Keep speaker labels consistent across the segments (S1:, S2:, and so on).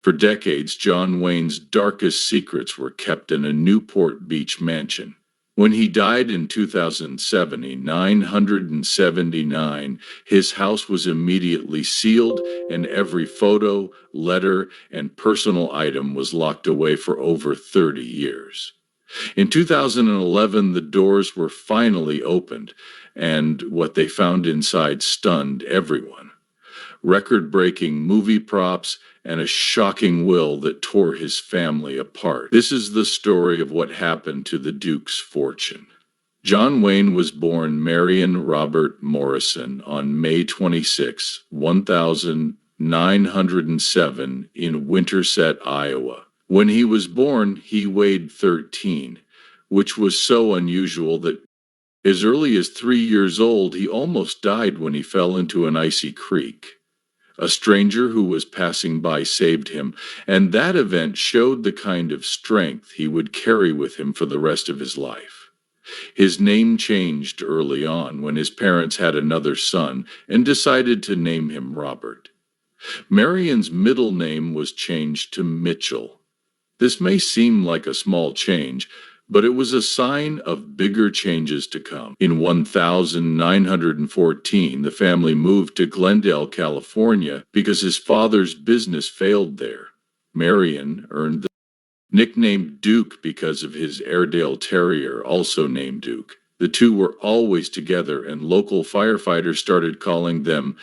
S1: For decades, John Wayne's darkest secrets were kept in a Newport Beach mansion. When he died in 979, his house was immediately sealed, and every photo, letter, and personal item was locked away for over 30 years. In 2011, the doors were finally opened, and what they found inside stunned everyone. Record-breaking movie props and a shocking will that tore his family apart. This is the story of what happened to the Duke's fortune. John Wayne was born Marian Robert Morrison on May 26, 1907 in Winterset, Iowa. When he was born, he weighed 13, which was so unusual that as early as 3 years old, he almost died when he fell into an icy creek. A stranger who was passing by saved him, and that event showed the kind of strength he would carry with him for the rest of his life. His name changed early on when his parents had another son and decided to name him Robert. Marian's middle name was changed to Mitchell. This may seem like a small change, but it was a sign of bigger changes to come. In 1914, the family moved to Glendale, California, because his father's business failed there. Marian earned the nickname Duke because of his Airedale Terrier, also named Duke. The two were always together, and local firefighters started calling them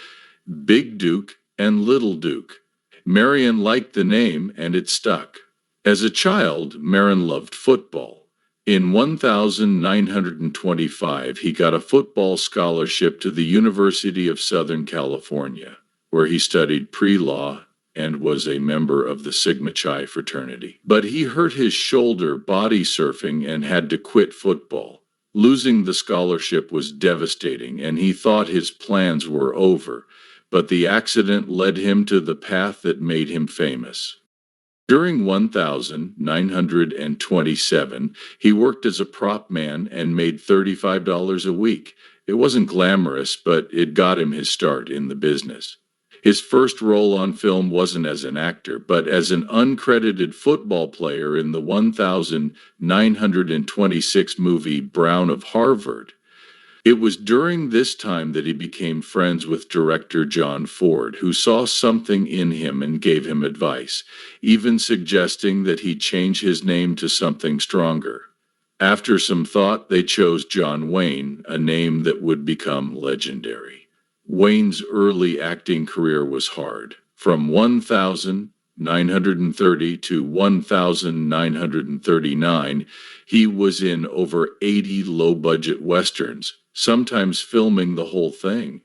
S1: Big Duke and Little Duke. Marian liked the name, and it stuck. As a child, Marian loved football. In 1925, he got a football scholarship to the University of Southern California, where he studied pre-law and was a member of the Sigma Chi fraternity. But he hurt his shoulder body surfing and had to quit football. Losing the scholarship was devastating, and he thought his plans were over, but the accident led him to the path that made him famous. During 1927, he worked as a prop man and made $35 a week. It wasn't glamorous, but it got him his start in the business. His first role on film wasn't as an actor, but as an uncredited football player in the 1926 movie Brown of Harvard. It was during this time that he became friends with director John Ford, who saw something in him and gave him advice, even suggesting that he change his name to something stronger. After some thought, they chose John Wayne, a name that would become legendary. Wayne's early acting career was hard. From 1930 to 1939, he was in over 80 low-budget westerns, sometimes filming the whole thing.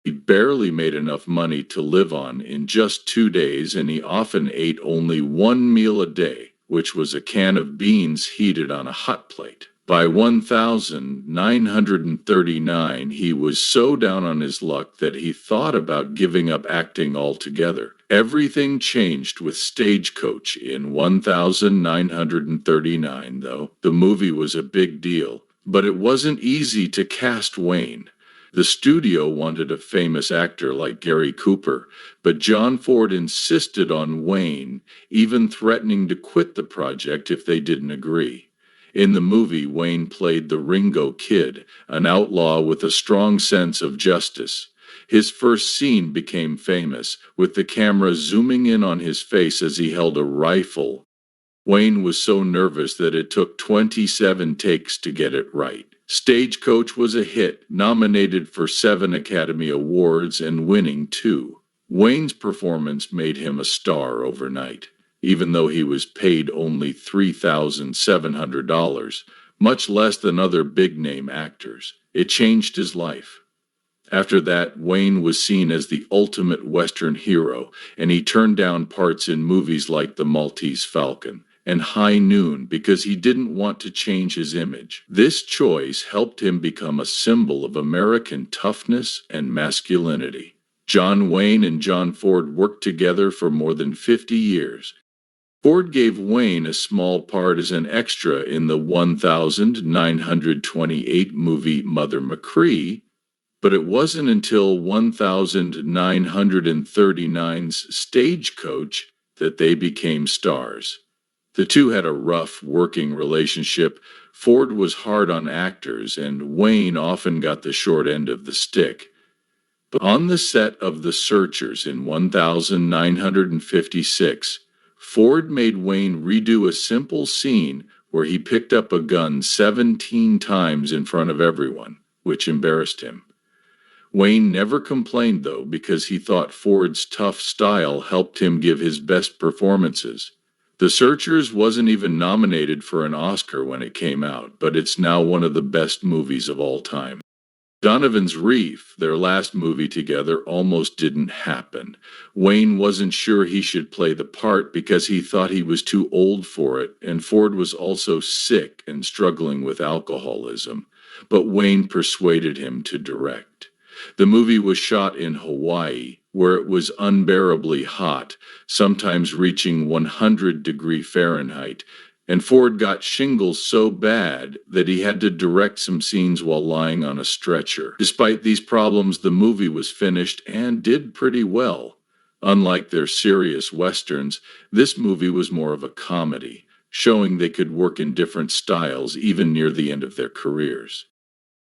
S1: He barely made enough money to live on in just 2 days, and he often ate only one meal a day, which was a can of beans heated on a hot plate. By 1939, he was so down on his luck that he thought about giving up acting altogether. Everything changed with Stagecoach in 1939, though. The movie was a big deal, but it wasn't easy to cast Wayne. The studio wanted a famous actor like Gary Cooper, but John Ford insisted on Wayne, even threatening to quit the project if they didn't agree. In the movie, Wayne played the Ringo Kid, an outlaw with a strong sense of justice. His first scene became famous, with the camera zooming in on his face as he held a rifle. Wayne was so nervous that it took 27 takes to get it right. Stagecoach was a hit, nominated for 7 Academy Awards and winning 2. Wayne's performance made him a star overnight, even though he was paid only $3,700, much less than other big-name actors. It changed his life. After that, Wayne was seen as the ultimate Western hero, and he turned down parts in movies like The Maltese Falcon and High Noon because he didn't want to change his image. This choice helped him become a symbol of American toughness and masculinity. John Wayne and John Ford worked together for more than 50 years. Ford gave Wayne a small part as an extra in the 1928 movie Mother Machree, but it wasn't until 1939's Stagecoach that they became stars. The two had a rough working relationship. Ford was hard on actors, and Wayne often got the short end of the stick. But on the set of The Searchers in 1956, Ford made Wayne redo a simple scene where he picked up a gun 17 times in front of everyone, which embarrassed him. Wayne never complained, though, because he thought Ford's tough style helped him give his best performances. The Searchers wasn't even nominated for an Oscar when it came out, but it's now one of the best movies of all time. Donovan's Reef, their last movie together, almost didn't happen. Wayne wasn't sure he should play the part because he thought he was too old for it, and Ford was also sick and struggling with alcoholism. But Wayne persuaded him to direct. The movie was shot in Hawaii, where it was unbearably hot, sometimes reaching 100-degree Fahrenheit, and Ford got shingles so bad that he had to direct some scenes while lying on a stretcher. Despite these problems, the movie was finished and did pretty well. Unlike their serious westerns, this movie was more of a comedy, showing they could work in different styles even near the end of their careers.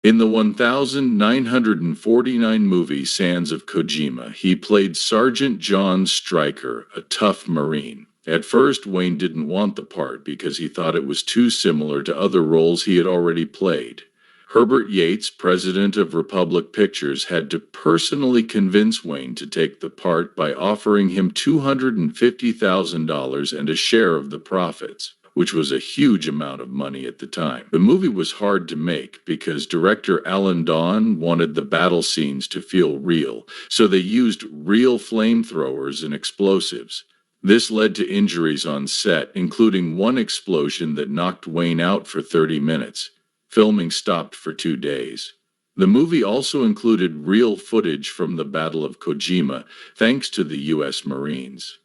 S1: In the 1949 movie Sands of Kojima, he played Sergeant John Stryker, a tough Marine. At first, Wayne didn't want the part because he thought it was too similar to other roles he had already played. Herbert Yates, president of Republic Pictures, had to personally convince Wayne to take the part by offering him $250,000 and a share of the profits, which was a huge amount of money at the time. The movie was hard to make because director Alan Dawn wanted the battle scenes to feel real, so they used real flamethrowers and explosives. This led to injuries on set, including one explosion that knocked Wayne out for 30 minutes. Filming stopped for 2 days. The movie also included real footage from the Battle of Kojima, thanks to the U.S. Marines.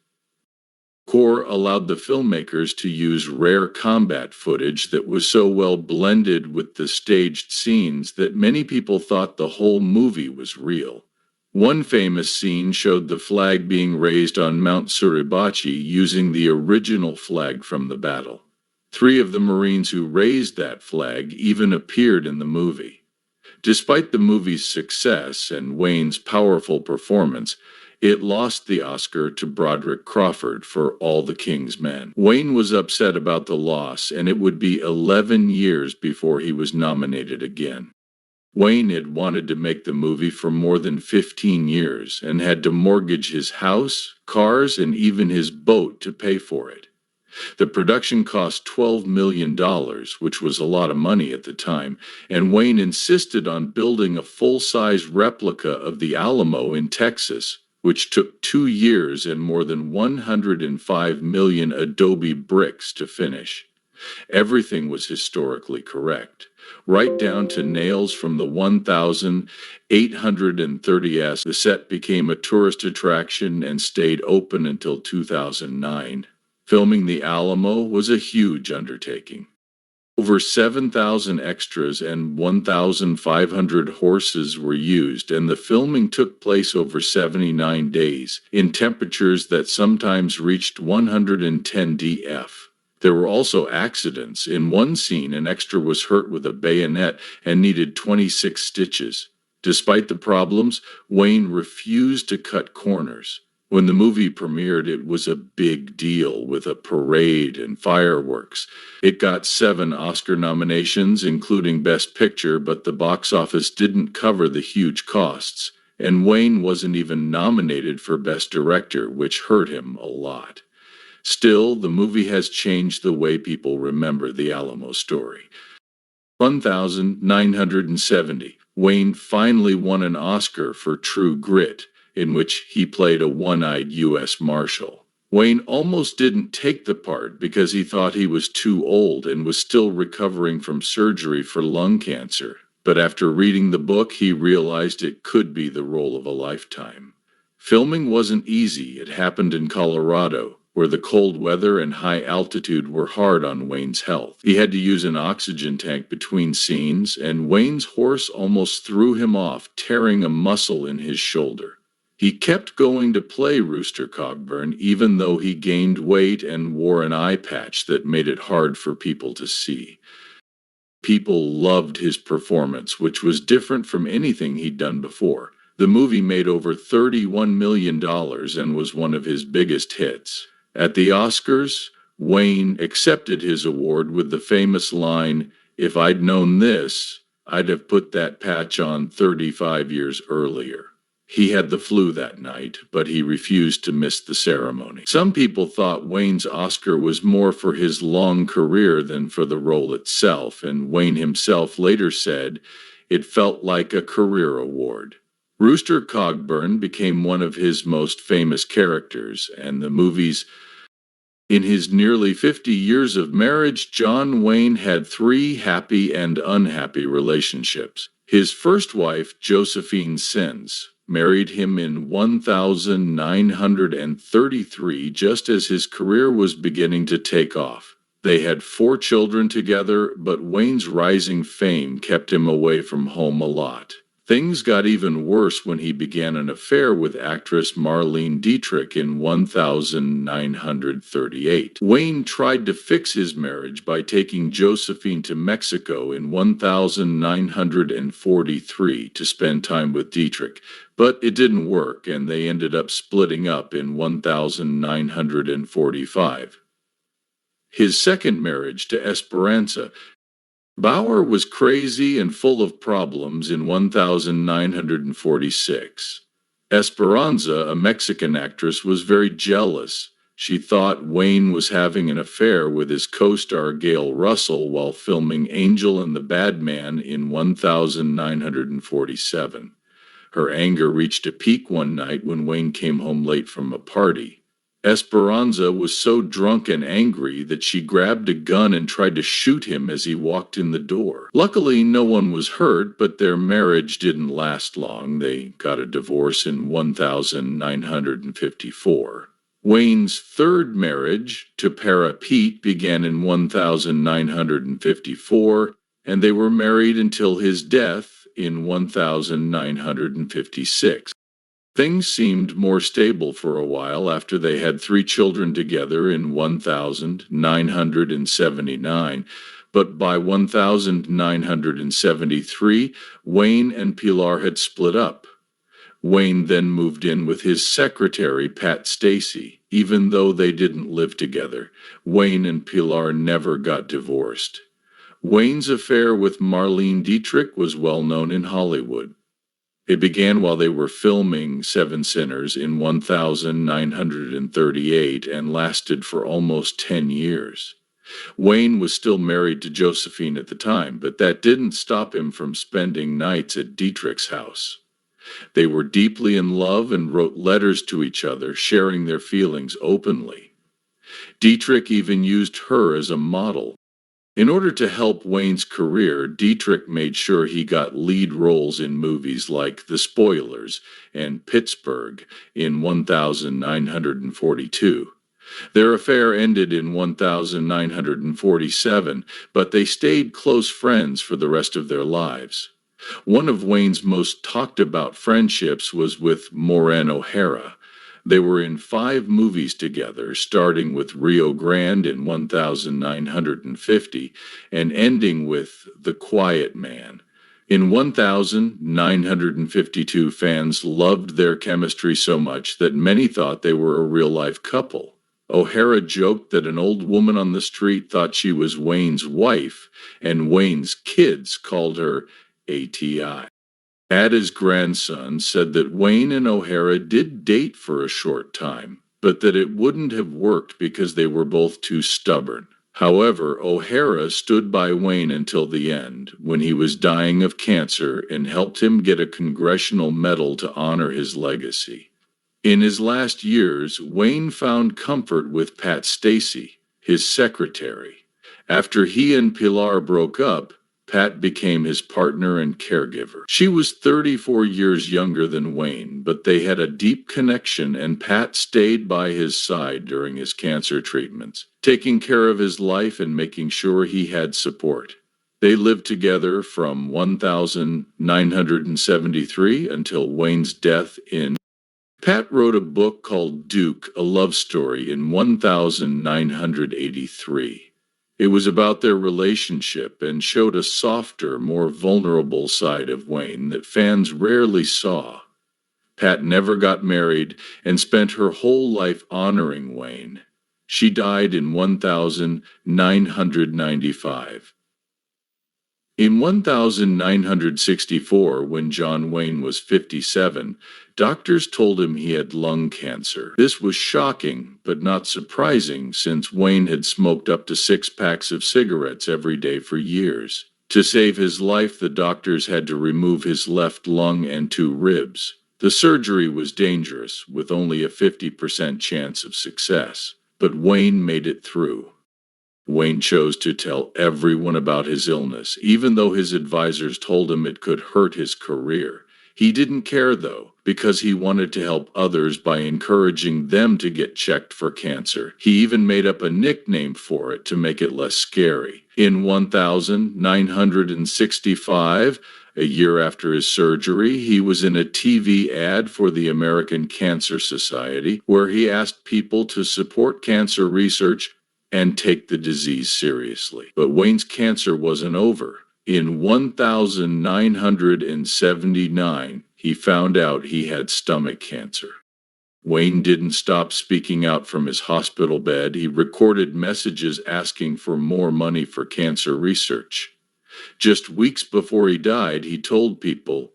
S1: Corps allowed the filmmakers to use rare combat footage that was so well blended with the staged scenes that many people thought the whole movie was real. One famous scene showed the flag being raised on Mount Suribachi using the original flag from the battle. 3 of the Marines who raised that flag even appeared in the movie. Despite the movie's success and Wayne's powerful performance, it lost the Oscar to Broderick Crawford for All the King's Men. Wayne was upset about the loss, and it would be 11 years before he was nominated again. Wayne had wanted to make the movie for more than 15 years and had to mortgage his house, cars, and even his boat to pay for it. The production cost $12 million, which was a lot of money at the time, and Wayne insisted on building a full-size replica of the Alamo in Texas, which took 2 years and more than 105 million adobe bricks to finish. Everything was historically correct, right down to nails from the 1830s. The set became a tourist attraction and stayed open until 2009. Filming the Alamo was a huge undertaking. Over 7,000 extras and 1,500 horses were used, and the filming took place over 79 days, in temperatures that sometimes reached 110 dF. There were also accidents. In one scene, an extra was hurt with a bayonet and needed 26 stitches. Despite the problems, Wayne refused to cut corners. When the movie premiered, it was a big deal with a parade and fireworks. It got 7 Oscar nominations, including Best Picture, but the box office didn't cover the huge costs, and Wayne wasn't even nominated for Best Director, which hurt him a lot. Still, the movie has changed the way people remember the Alamo story. 1970, Wayne finally won an Oscar for True Grit, in which he played a one-eyed U.S. Marshal. Wayne almost didn't take the part because he thought he was too old and was still recovering from surgery for lung cancer, but after reading the book, he realized it could be the role of a lifetime. Filming wasn't easy. It happened in Colorado, where the cold weather and high altitude were hard on Wayne's health. He had to use an oxygen tank between scenes, and Wayne's horse almost threw him off, tearing a muscle in his shoulder. He kept going to play Rooster Cogburn even though he gained weight and wore an eye patch that made it hard for people to see. People loved his performance, which was different from anything he'd done before. The movie made over $31 million and was one of his biggest hits. At the Oscars, Wayne accepted his award with the famous line, "If I'd known this, I'd have put that patch on 35 years earlier." He had the flu that night, but he refused to miss the ceremony. Some people thought Wayne's Oscar was more for his long career than for the role itself, and Wayne himself later said it felt like a career award. Rooster Cogburn became one of his most famous characters, and the movies. In his nearly 50 years of marriage, John Wayne had 3 happy and unhappy relationships. His first wife, Josephine Sens, married him in 1933, just as his career was beginning to take off. They had 4 children together, but Wayne's rising fame kept him away from home a lot. Things got even worse when he began an affair with actress Marlene Dietrich in 1938. Wayne tried to fix his marriage by taking Josephine to Mexico in 1943 to spend time with Dietrich, but it didn't work and they ended up splitting up in 1945. His second marriage to Esperanza Bauer was crazy and full of problems in 1946. Esperanza, a Mexican actress, was very jealous. She thought Wayne was having an affair with his co-star Gail Russell while filming Angel and the Bad Man in 1947. Her anger reached a peak one night when Wayne came home late from a party. Esperanza was so drunk and angry that she grabbed a gun and tried to shoot him as he walked in the door. Luckily, no one was hurt, but their marriage didn't last long. They got a divorce in 1954. Wayne's third marriage to Para Pete began in 1954, and they were married until his death in 1956. Things seemed more stable for a while after they had 3 children together in 1979, but by 1973, Wayne and Pilar had split up. Wayne then moved in with his secretary, Pat Stacy. Even though they didn't live together, Wayne and Pilar never got divorced. Wayne's affair with Marlene Dietrich was well known in Hollywood. It began while they were filming Seven Sinners in 1938 and lasted for almost 10 years. Wayne was still married to Josephine at the time, but that didn't stop him from spending nights at Dietrich's house. They were deeply in love and wrote letters to each other, sharing their feelings openly. Dietrich even used her as a model. In order to help Wayne's career, Dietrich made sure he got lead roles in movies like The Spoilers and Pittsburgh in 1942. Their affair ended in 1947, but they stayed close friends for the rest of their lives. One of Wayne's most talked about friendships was with Marian O'Hara. They were in 5 movies together, starting with Rio Grande in 1950 and ending with The Quiet Man. In 1952, fans loved their chemistry so much that many thought they were a real-life couple. O'Hara joked that an old woman on the street thought she was Wayne's wife, and Wayne's kids called her ATI. Ada's grandson said that Wayne and O'Hara did date for a short time, but that it wouldn't have worked because they were both too stubborn. However, O'Hara stood by Wayne until the end, when he was dying of cancer, and helped him get a congressional medal to honor his legacy. In his last years, Wayne found comfort with Pat Stacy, his secretary. After he and Pilar broke up, Pat became his partner and caregiver. She was 34 years younger than Wayne, but they had a deep connection, and Pat stayed by his side during his cancer treatments, taking care of his life and making sure he had support. They lived together from 1973 until Wayne's death in Pat wrote a book called Duke, A Love Story in 1983. It was about their relationship and showed a softer, more vulnerable side of Wayne that fans rarely saw. Pat never got married and spent her whole life honoring Wayne. She died in 1995. In 1964, when John Wayne was 57, doctors told him he had lung cancer. This was shocking, but not surprising, since Wayne had smoked up to 6 packs of cigarettes every day for years. To save his life, the doctors had to remove his left lung and 2 ribs. The surgery was dangerous, with only a 50% chance of success. But Wayne made it through. Wayne chose to tell everyone about his illness, even though his advisors told him it could hurt his career. He didn't care, though, because he wanted to help others by encouraging them to get checked for cancer. He even made up a nickname for it to make it less scary. In 1965, a year after his surgery, he was in a TV ad for the American Cancer Society, where he asked people to support cancer research and take the disease seriously. But Wayne's cancer wasn't over. In 1979, he found out he had stomach cancer. Wayne didn't stop speaking out from his hospital bed. He recorded messages asking for more money for cancer research. Just weeks before he died, he told people,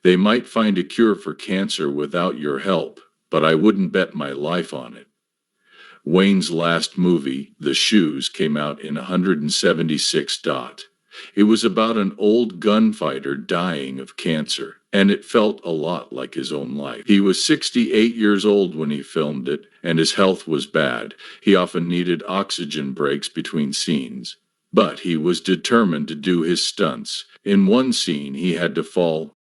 S1: "They might find a cure for cancer without your help, but I wouldn't bet my life on it." Wayne's last movie, The Shoes, came out in 1976. It was about an old gunfighter dying of cancer, and it felt a lot like his own life. He was 68 years old when he filmed it, and his health was bad. He often needed oxygen breaks between scenes. But he was determined to do his stunts. In one scene, he had to fall.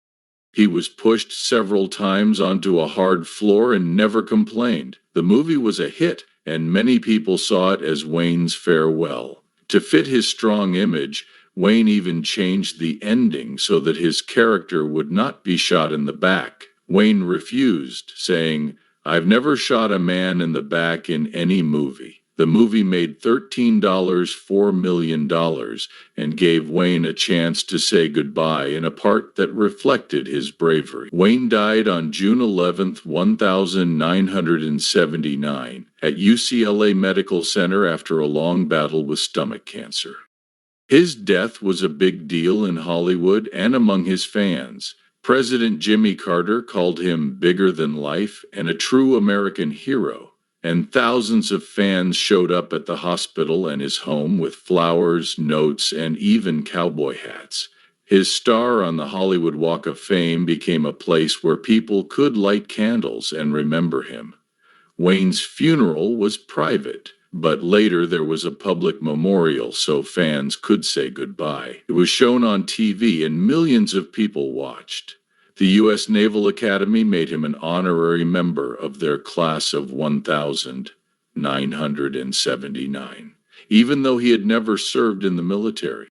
S1: He was pushed several times onto a hard floor and never complained. The movie was a hit, and many people saw it as Wayne's farewell. To fit his strong image, Wayne even changed the ending so that his character would not be shot in the back. Wayne refused, saying, "I've never shot a man in the back in any movie." The movie made $13.4 million and gave Wayne a chance to say goodbye in a part that reflected his bravery. Wayne died on June 11, 1979, at UCLA Medical Center after a long battle with stomach cancer. His death was a big deal in Hollywood and among his fans. President Jimmy Carter called him bigger than life and a true American hero. And thousands of fans showed up at the hospital and his home with flowers, notes, and even cowboy hats. His star on the Hollywood Walk of Fame became a place where people could light candles and remember him. Wayne's funeral was private, but later there was a public memorial so fans could say goodbye. It was shown on TV and millions of people watched. The U.S. Naval Academy made him an honorary member of their class of 1979, even though he had never served in the military.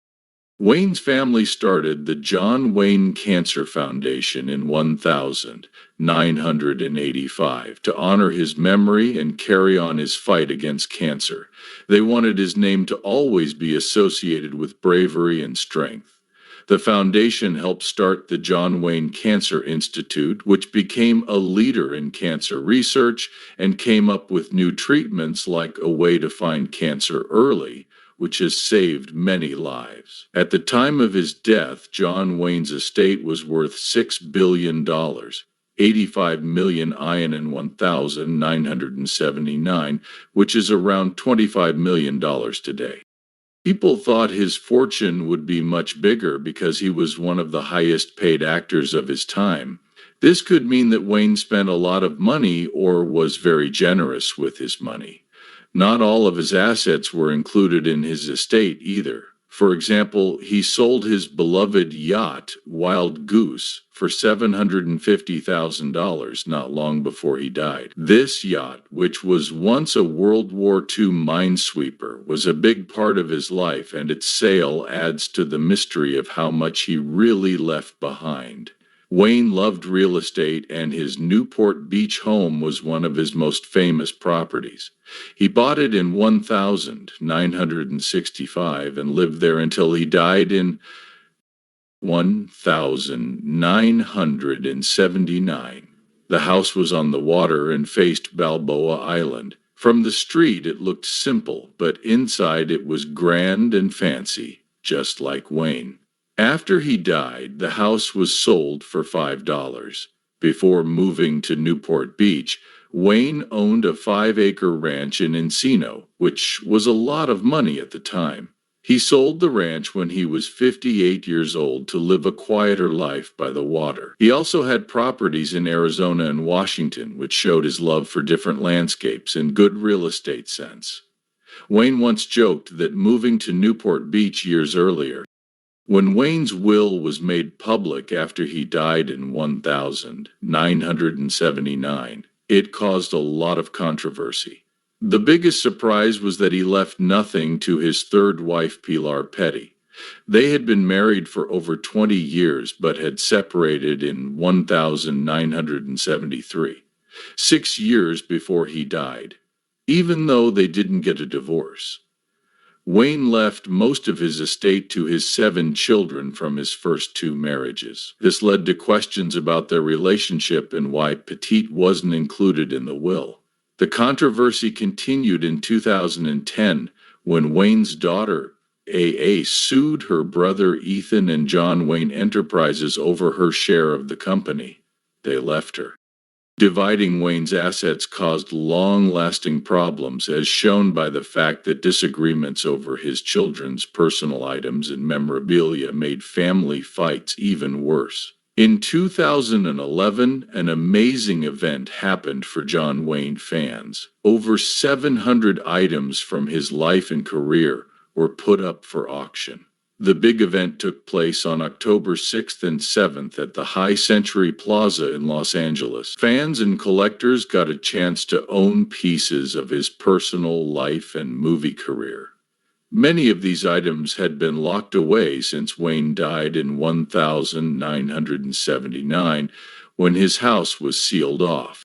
S1: Wayne's family started the John Wayne Cancer Foundation in 1985 to honor his memory and carry on his fight against cancer. They wanted his name to always be associated with bravery and strength. The foundation helped start the John Wayne Cancer Institute, which became a leader in cancer research and came up with new treatments like a way to find cancer early, which has saved many lives. At the time of his death, John Wayne's estate was worth $6 billion, 85 million in 1979, which is around $25 million today. People thought his fortune would be much bigger because he was one of the highest paid actors of his time. This could mean that Wayne spent a lot of money or was very generous with his money. Not all of his assets were included in his estate either. For example, he sold his beloved yacht, Wild Goose, for $750,000 not long before he died. This yacht, which was once a World War II minesweeper, was a big part of his life, and its sale adds to the mystery of how much he really left behind. Wayne loved real estate, and his Newport Beach home was one of his most famous properties. He bought it in 1965 and lived there until he died in 1979. The house was on the water and faced Balboa Island. From the street it looked simple, but inside it was grand and fancy, just like Wayne. After he died, the house was sold for $5. Before moving to Newport Beach, Wayne owned a 5-acre ranch in Encino, which was a lot of money at the time. He sold the ranch when he was 58 years old to live a quieter life by the water. He also had properties in Arizona and Washington, which showed his love for different landscapes and good real estate sense. Wayne once joked that moving to Newport Beach years earlier, when Wayne's will was made public after he died in 1979, it caused a lot of controversy. The biggest surprise was that he left nothing to his third wife, Pilar Petty. They had been married for over 20 years but had separated in 1973, 6 years before he died, even though they didn't get a divorce. Wayne left most of his estate to his 7 children from his first 2 marriages. This led to questions about their relationship and why Petite wasn't included in the will. The controversy continued in 2010 when Wayne's daughter, A.A., sued her brother Ethan and John Wayne Enterprises over her share of the company. They left her. Dividing Wayne's assets caused long-lasting problems, as shown by the fact that disagreements over his children's personal items and memorabilia made family fights even worse. In 2011, an amazing event happened for John Wayne fans. Over 700 items from his life and career were put up for auction. The big event took place on October 6th and 7th at the High Century Plaza in Los Angeles. Fans and collectors got a chance to own pieces of his personal life and movie career. Many of these items had been locked away since Wayne died in 1979, when his house was sealed off.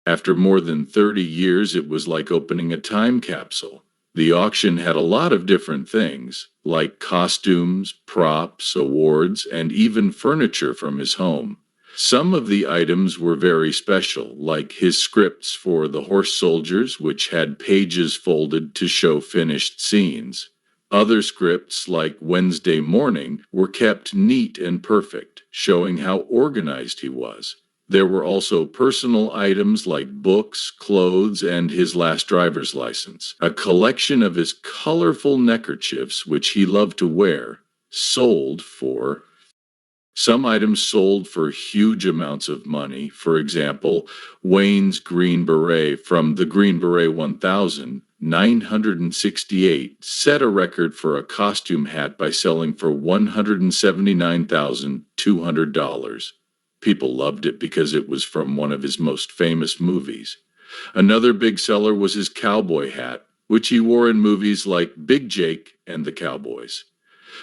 S1: After more than 30 years, it was like opening a time capsule. The auction had a lot of different things, like costumes, props, awards, and even furniture from his home. Some of the items were very special, like his scripts for The Horse Soldiers, which had pages folded to show finished scenes. Other scripts, like Wednesday Morning, were kept neat and perfect, showing how organized he was. There were also personal items like books, clothes, and his last driver's license. A collection of his colorful neckerchiefs, which he loved to wear, sold for. Some items sold for huge amounts of money. For example, Wayne's Green Beret from the Green Beret 1968 set a record for a costume hat by selling for $179,200. People loved it because it was from one of his most famous movies. Another big seller was his cowboy hat, which he wore in movies like Big Jake and the Cowboys.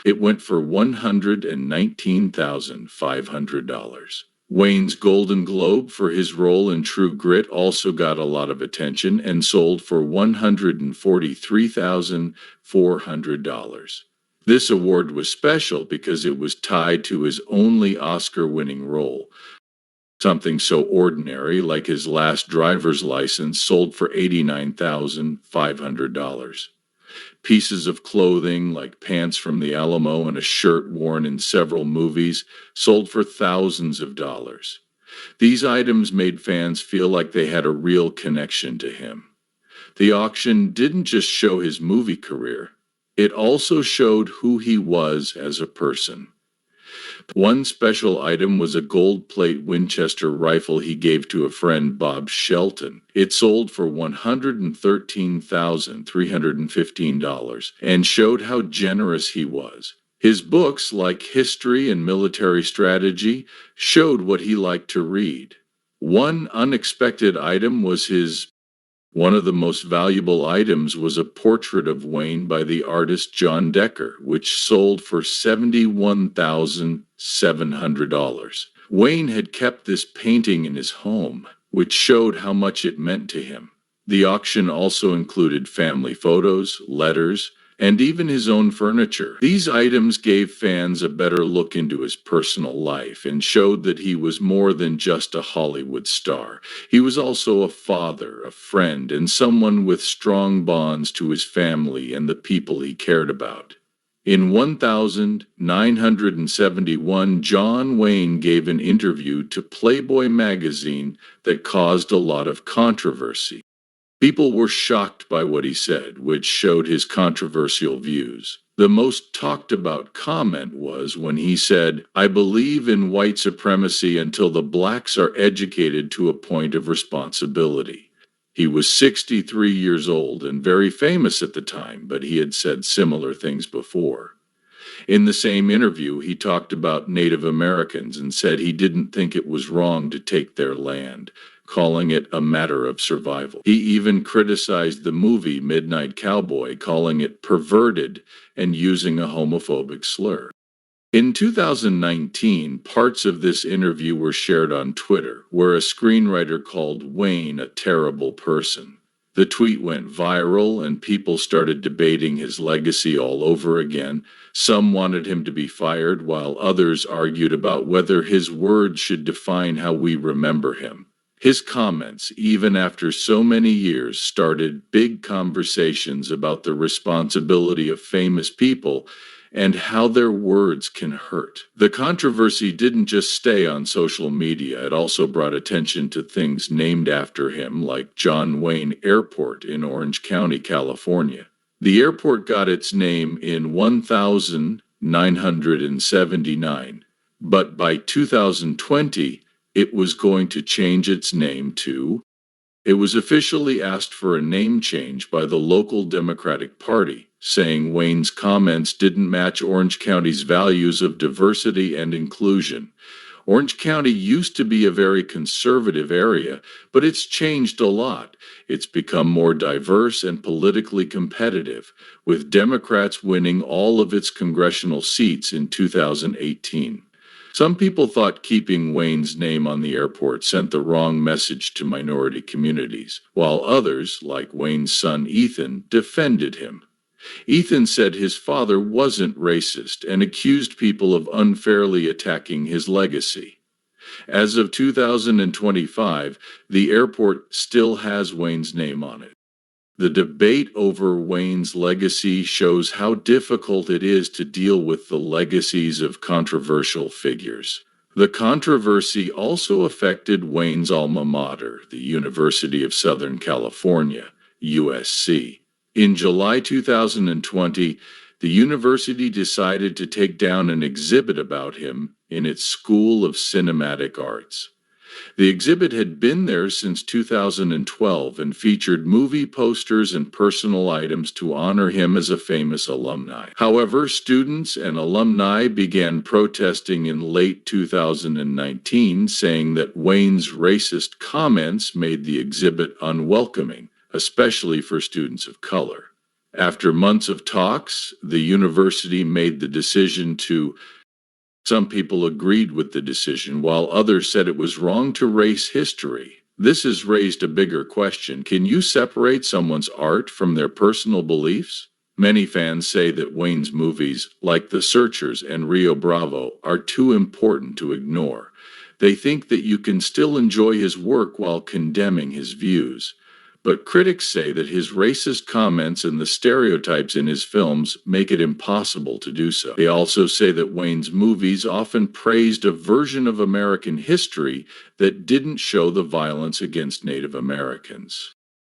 S1: It went for $119,500. Wayne's Golden Globe for his role in True Grit also got a lot of attention and sold for $143,400. This award was special because it was tied to his only Oscar-winning role. Something so ordinary like his last driver's license sold for $89,500. Pieces of clothing like pants from the Alamo and a shirt worn in several movies sold for thousands of dollars. These items made fans feel like they had a real connection to him. The auction didn't just show his movie career, it also showed who he was as a person. One special item was a gold plate Winchester rifle he gave to a friend, Bob Shelton. It sold for $113,315 and showed how generous he was. His books, like history and military strategy, showed what he liked to read. One unexpected item was one of the most valuable items was a portrait of Wayne by the artist John Decker, which sold for $71,700. Wayne had kept this painting in his home, which showed how much it meant to him. The auction also included family photos, letters, and even his own furniture. These items gave fans a better look into his personal life and showed that he was more than just a Hollywood star. He was also a father, a friend, and someone with strong bonds to his family and the people he cared about. In 1971, John Wayne gave an interview to Playboy magazine that caused a lot of controversy. People were shocked by what he said, which showed his controversial views. The most talked about comment was when he said, "I believe in white supremacy until the blacks are educated to a point of responsibility." He was 63 years old and very famous at the time, but he had said similar things before. In the same interview, he talked about Native Americans and said he didn't think it was wrong to take their land, calling it a matter of survival. He even criticized the movie Midnight Cowboy, calling it perverted and using a homophobic slur. In 2019, parts of this interview were shared on Twitter, where a screenwriter called Wayne a terrible person. The tweet went viral and people started debating his legacy all over again. Some wanted him to be fired, while others argued about whether his words should define how we remember him. His comments, even after so many years, started big conversations about the responsibility of famous people and how their words can hurt. The controversy didn't just stay on social media, it also brought attention to things named after him, like John Wayne Airport in Orange County, California. The airport got its name in 1979, but by 2020, it was going to change its name to. It was officially asked for a name change by the local Democratic Party, saying Wayne's comments didn't match Orange County's values of diversity and inclusion. Orange County used to be a very conservative area, but it's changed a lot. It's become more diverse and politically competitive, with Democrats winning all of its congressional seats in 2018. Some people thought keeping Wayne's name on the airport sent the wrong message to minority communities, while others, like Wayne's son Ethan, defended him. Ethan said his father wasn't racist and accused people of unfairly attacking his legacy. As of 2025, the airport still has Wayne's name on it. The debate over Wayne's legacy shows how difficult it is to deal with the legacies of controversial figures. The controversy also affected Wayne's alma mater, the University of Southern California, USC. In July 2020, the university decided to take down an exhibit about him in its School of Cinematic Arts. The exhibit had been there since 2012 and featured movie posters and personal items to honor him as a famous alumni. However, students and alumni began protesting in late 2019, saying that Wayne's racist comments made the exhibit unwelcoming, especially for students of color. After months of talks, the university made the decision to. Some people agreed with the decision, while others said it was wrong to erase history. This has raised a bigger question. Can you separate someone's art from their personal beliefs? Many fans say that Wayne's movies, like The Searchers and Rio Bravo, are too important to ignore. They think that you can still enjoy his work while condemning his views. But critics say that his racist comments and the stereotypes in his films make it impossible to do so. They also say that Wayne's movies often praised a version of American history that didn't show the violence against Native Americans.